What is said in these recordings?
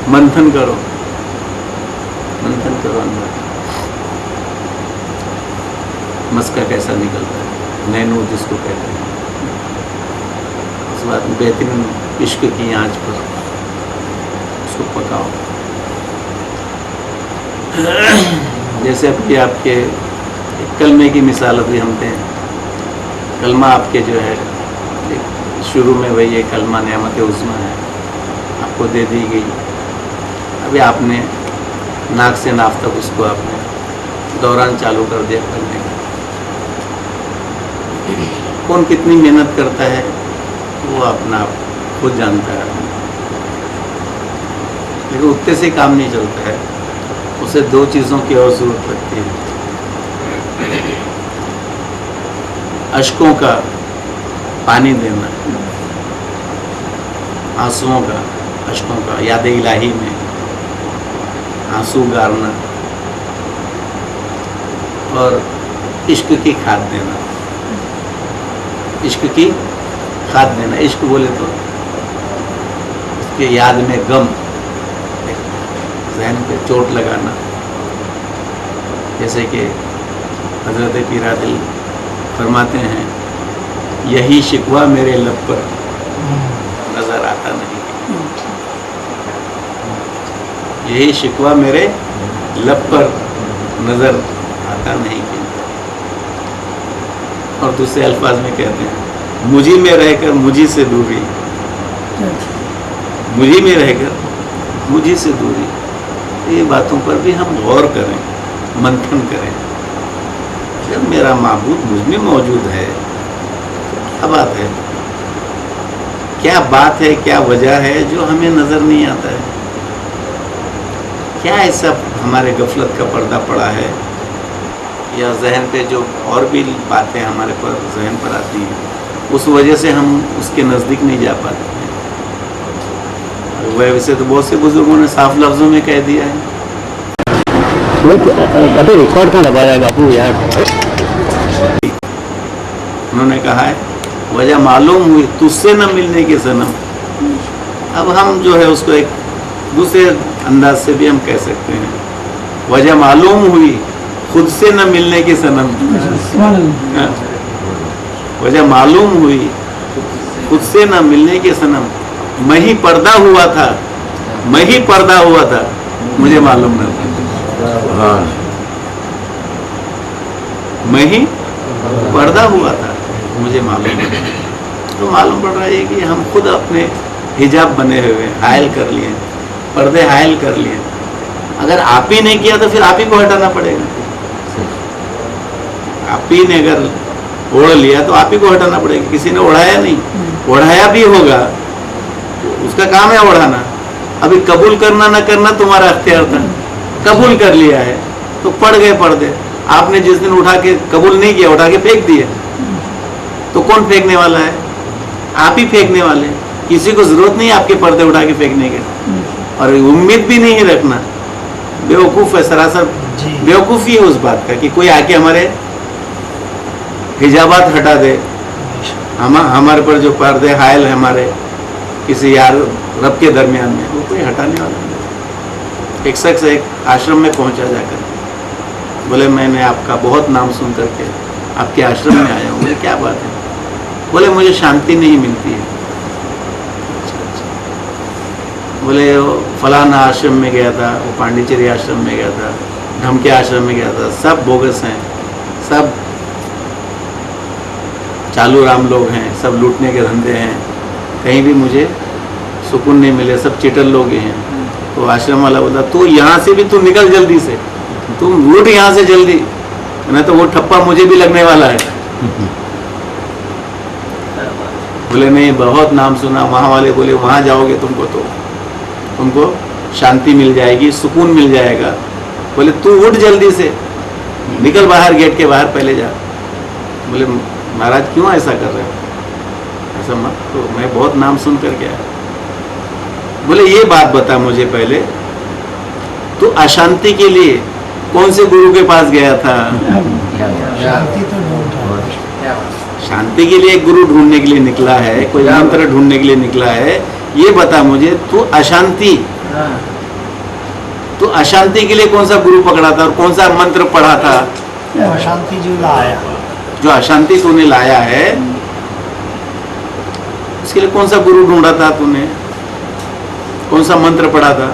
मंथन करो, मंथन करो अंदर, मस्का कैसा निकलता है, नैनू जिसको कहते हैं। उस बाद बेहतरीन इश्क की आंच पर उसको पकाओ। जैसे अभी आपके कलमे की मिसाल अभी हम दें, कलमा आपके जो है शुरू में वही ये कलमा नेमत उज़्मा है, आपको दे दी गई। अभी आपने नाक से नाक तक उसको आपने दौरान चालू कर दिया करने का। कौन कितनी मेहनत करता है वो अपना आप खुद जानता है, लेकिन उतने से काम नहीं चलता है। उसे दो चीज़ों की और ज़रूरत पड़ती है, अश्कों का पानी देना, आंसुओं का, अश्कों का, याद इलाही में आंसू गारना, और इश्क की खाद देना। इश्क की खाद देना, इश्क बोले तो उसके याद में गम, ज़हन पे चोट लगाना। जैसे कि हज़रत पीरादिल फरमाते हैं, यही शिकवा मेरे लब पर नज़र आता नहीं, यही शिकवा मेरे लब पर नज़र आता नहीं। और दूसरे अल्फाज में कहते हैं, मुझी में रहकर मुझी से दूरी, मुझी में रहकर मुझी से दूरी। ये बातों पर भी हम गौर करें, मंथन करें। जब मेरा माबूद मुझ में मौजूद है, क्या बात है, क्या बात है, क्या वजह है जो हमें नज़र नहीं आता है? क्या ऐसा हमारे गफलत का पर्दा पड़ा है, या जहन पे जो और भी बातें हमारे पर जहन पर आती हैं, उस वजह से हम उसके नज़दीक नहीं जा पाते हैं। वैसे तो बहुत से बुजुर्गों ने साफ लफ्ज़ों में कह दिया है। रिकॉर्ड कहाँ दबाया बापू यार? उन्होंने कहा है, वजह मालूम हुई तुझसे न मिलने के सनम। अब हम जो है उसको एक दूसरे अंदाज से भी हम कह सकते हैं, वजह मालूम हुई खुद से न मिलने के सनम। वजह मालूम हुई खुद से न मिलने के सनम, मैं ही पर्दा हुआ था, मैं ही पर्दा हुआ था, मुझे मालूम न था। हाँ, मैं ही पर्दा हुआ था, मुझे मालूम नहीं। तो मालूम पड़ रहा है कि हम खुद अपने हिजाब बने हुए हायल कर लिए, पर्दे हायल कर लिए। अगर आप ही नहीं किया तो फिर आप ही को हटाना पड़ेगा। आप ही ने अगर ओढ़ लिया तो आप ही को हटाना पड़ेगा। किसी ने ओढ़ाया नहीं, ओढ़ाया भी होगा तो उसका काम है ओढ़ाना। अभी कबूल करना ना करना तुम्हारा अख्तियार था, कबूल कर लिया है तो पड़ गए पर्दे। आपने जिस दिन उठा के कबूल नहीं किया, उठा के फेंक दिए, तो कौन फेंकने वाला है? आप ही फेंकने वाले। किसी को जरूरत नहीं है आपके पर्दे उठा के फेंकने के, और उम्मीद भी नहीं है रखना। बेवकूफ़ है, सरासर बेवकूफ़ी है उस बात का कि कोई आके हमारे हिजाबात हटा दे। हमारे पर जो पर्दे हायल है हमारे किसी यार रब के दरमियान में, वो कोई हटाने वाला नहीं। एक शख्स एक आश्रम में पहुंचा जाकर, बोले मैंने आपका बहुत नाम सुन करके आपके आश्रम में आया हूँ। बोले क्या बात है? बोले मुझे शांति नहीं मिलती है। बोले फलाना आश्रम में गया था, वो पांडिचेरी आश्रम में गया था, धमके आश्रम में गया था, सब बोगस हैं, सब चालू राम लोग हैं, सब लूटने के धंधे हैं, कहीं भी मुझे सुकून नहीं मिले, सब चिटर लोग ही हैं। तो आश्रम वाला बोला, तू यहाँ से भी तू निकल जल्दी से, तुम लूट यहाँ से जल्दी, नहीं तो वो ठप्पा मुझे भी लगने वाला है। बोले नहीं, बहुत नाम सुना। वहाँ वाले बोले वहाँ जाओगे तुमको तो तुमको शांति मिल जाएगी, सुकून मिल जाएगा। बोले तू उठ जल्दी से, निकल बाहर, गेट के बाहर पहले जा। बोले महाराज क्यों ऐसा कर रहे हो? ऐसा मत, तो मैं बहुत नाम सुन कर गया। बोले ये बात बता मुझे पहले, तू अशांति के लिए कौन से गुरु के पास गया था? शांति के लिए एक गुरु ढूंढने के लिए निकला है, कोई मंत्र ढूंढने के लिए निकला है। ये बता मुझे, तू अशांति तो अशांति के लिए कौन सा गुरु पकड़ा था और कौन सा मंत्र पढ़ा था? अशांति जो लाया, जो अशांति तूने लाया है उसके लिए कौन सा गुरु ढूंढा था तूने? कौन सा मंत्र पढ़ा था?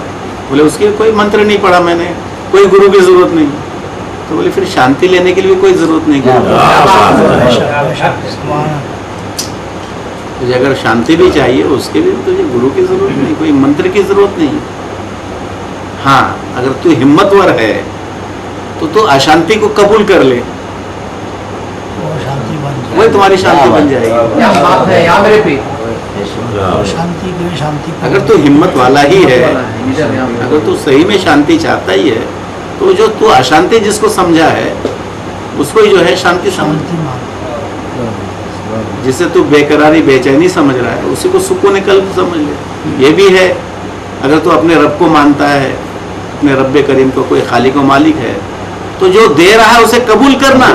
बोले उसके लिए कोई मंत्र नहीं पढ़ा मैंने, कोई गुरु की जरूरत नहीं। तो बोले फिर शांति लेने के लिए भी कोई जरूरत नहीं गुरु तुझे अगर शांति भी चाहिए उसके लिए तुझे गुरु की जरूरत नहीं, कोई मंत्र की जरूरत नहीं। हाँ, अगर तू हिम्मतवर है तो तू अशांति को कबूल कर ले, वही तुम्हारी शांति बन जाएगी। शांति के शांति, अगर तू हिम्मत वाला ही है, अगर तू सही में शांति चाहता ही है, तो जो तू अशांति जिसको समझा है उसको ही जो है शांति समझ। जिसे तू बेकरारी बेचैनी समझ रहा है उसी को सुकून कल्ब समझ ले। ये भी है, अगर तू अपने रब को मानता है, अपने रब्बे करीम को, कोई खालिक व मालिक है, तो जो दे रहा है उसे कबूल करना,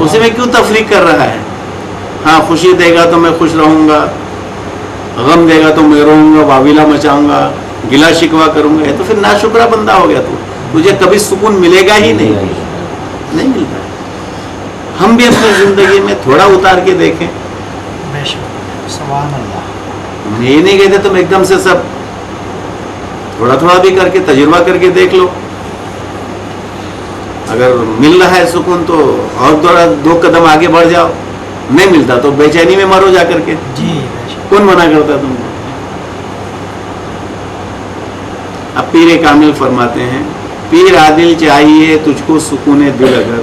उसी में क्यों तफरीक कर रहा है? हाँ, खुशी देगा तो मैं खुश रहूंगा, गम देगा तो मैं रोऊंगा, वाविला मचाऊंगा, गिला शिकवा करूंगा, तो फिर नाशुक्रा बंदा हो गया तू। तुझे कभी सुकून मिलेगा ही नहीं मिलता। हम भी अपनी जिंदगी में थोड़ा उतार के देखें। ये नहीं कहते तुम एकदम से सब, थोड़ा थोड़ा भी करके तजुर्बा करके देख लो। अगर मिल रहा है सुकून तो और थोड़ा 2 कदम आगे बढ़ जाओ, नहीं मिलता तो बेचैनी में मरो जा करके। कौन मना करता तुमको? अब पीर कामिल फरमाते हैं, पीर आदिल चाहिए तुझको सुकून दिल अगर।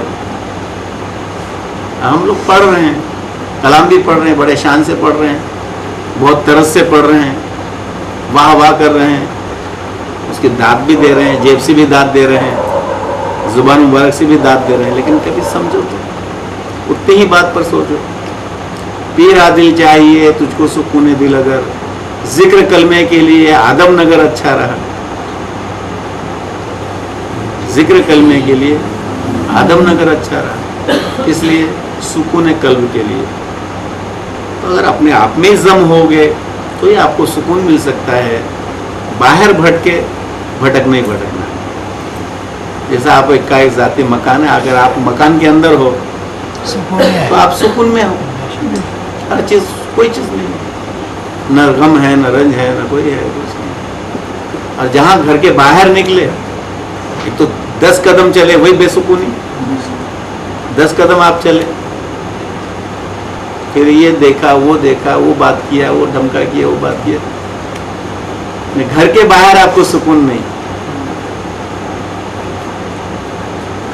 हम लोग पढ़ रहे हैं, कलाम भी पढ़ रहे हैं, बड़े शान से पढ़ रहे हैं, बहुत तरस से पढ़ रहे हैं, वाह वाह कर रहे हैं, उसकी दाद भी दे रहे हैं, जेब से भी दाद दे रहे हैं, जुबान मुबारक से भी दाद दे रहे हैं, लेकिन कभी समझो तो, उतनी ही बात पर सोचो। पीर आदिल चाहिए तुझको सुकून दिल अगर, जिक्र कलमे के लिए आदम नगर अच्छा रहा। जिक्र कलमे के लिए आदम नगर अच्छा रहा, इसलिए सुकून कल्ब के लिए। तो अगर अपने आप में जम हो गए तो ये आपको सुकून मिल सकता है। बाहर भटक नहीं भटकना। जैसा आप एक जाती मकान है, अगर आप मकान के अंदर हो तो आप सुकून में हो। हर चीज, कोई चीज नहीं, न गम है, न रंज है, न कोई है, कुछ नहीं। और जहां घर के बाहर निकले, एक तो 10 कदम चले वही बेसुकूनी, 10 कदम आप चले, फिर ये देखा, वो बात किया, वो धमका किया, वो बात किया। घर के बाहर आपको सुकून नहीं।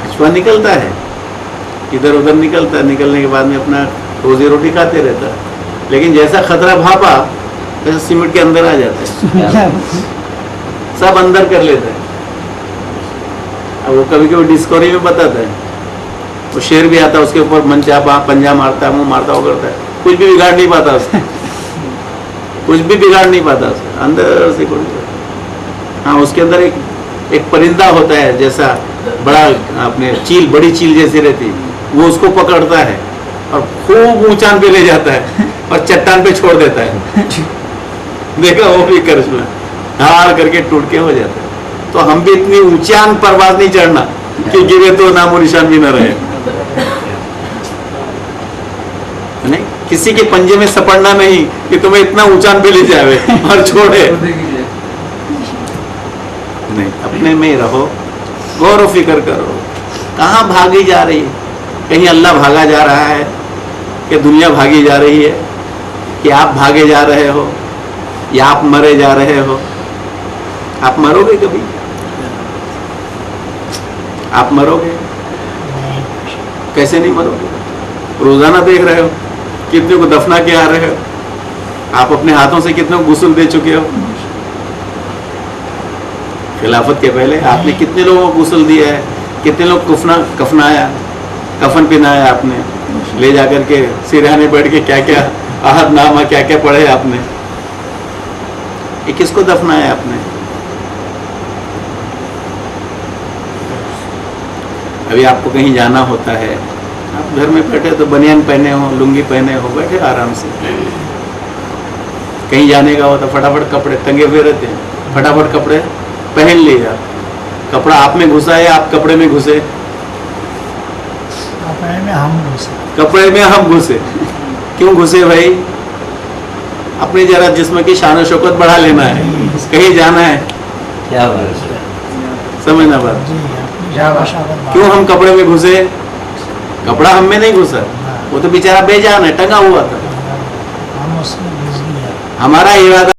कछुआ निकलता है, इधर उधर निकलता है, निकलने के बाद में अपना रोजी रोटी खाते रहता है, लेकिन जैसा खतरा भापा वैसे सीमेंट के अंदर आ जाता है, सब अंदर कर लेता है। अब वो कभी कभी डिस्कवरी में बताता है, वो शेर भी आता है, उसके ऊपर पंजा मारता है, मुंह मारता, वो करता है, कुछ भी बिगाड़ नहीं पाता उससे, कुछ भी बिगाड़ नहीं पाता उससे, अंदर से कुछ। हाँ, उसके अंदर एक परिंदा होता है, जैसा बड़ा अपने चील, बड़ी चील जैसी रहती, वो उसको पकड़ता है और खूब ऊंचान पे ले जाता है और चट्टान पे छोड़ देता है। देखा वो भी करिश्मा, धाड़ करके टूट के हो जाता है। तो हम भी इतनी ऊंचान परवाज नहीं चढ़ना कि गिरे तो नामो निशान भी न रहे। नहीं, किसी के पंजे में सपड़ना नहीं कि तुम्हें इतना ऊंचान पे ले जावे और छोड़े। नहीं, अपने में रहो, गौर फिक्र करो, कहाँ भागी जा रही है? कहीं अल्लाह भागा जा रहा है, कि दुनिया भागी जा रही है, कि आप भागे जा रहे हो, या आप मरे जा रहे हो? आप मरोगे कभी? आप मरोगे? कैसे नहीं मरोगे? रोजाना देख रहे हो कितने को दफना के आ रहे हो, आप अपने हाथों से कितने को गुस्ल दे चुके हो। खिलाफत के पहले आपने कितने लोगों को गुस्ल दिया है, कितने लोग कफनाया, कफन पहनाया आपने, ले जाकर के सिरहाने बैठ के क्या क्या आहदनामा क्या क्या पढ़े आपने, ये किसको दफनाया आपने? अभी आपको कहीं जाना होता है, आप घर में बैठे तो बनियान पहने हो, लुंगी पहने हो, बैठे आराम से। कहीं जाने का होता फटाफट कपड़े टंगे हुए रहते हैं, फटाफट कपड़े पहन लिया। कपड़ा आप में घुसा है, आप कपड़े में घुसे? कपड़े में हम घुसे। कपड़े में हम घुसे। क्यों घुसे भाई? अपनी जरा जिस्म की शान शौकत बढ़ा लेना है, कहीं जाना है, क्या बात है। जी समझना बात। अपनी भाषा पर क्यों हम कपड़े में घुसे? कपड़ा हम में नहीं घुसा, वो तो बेचारा बेजान है, टंगा हुआ था। हम उसमें घुस गए। हमारा इरादा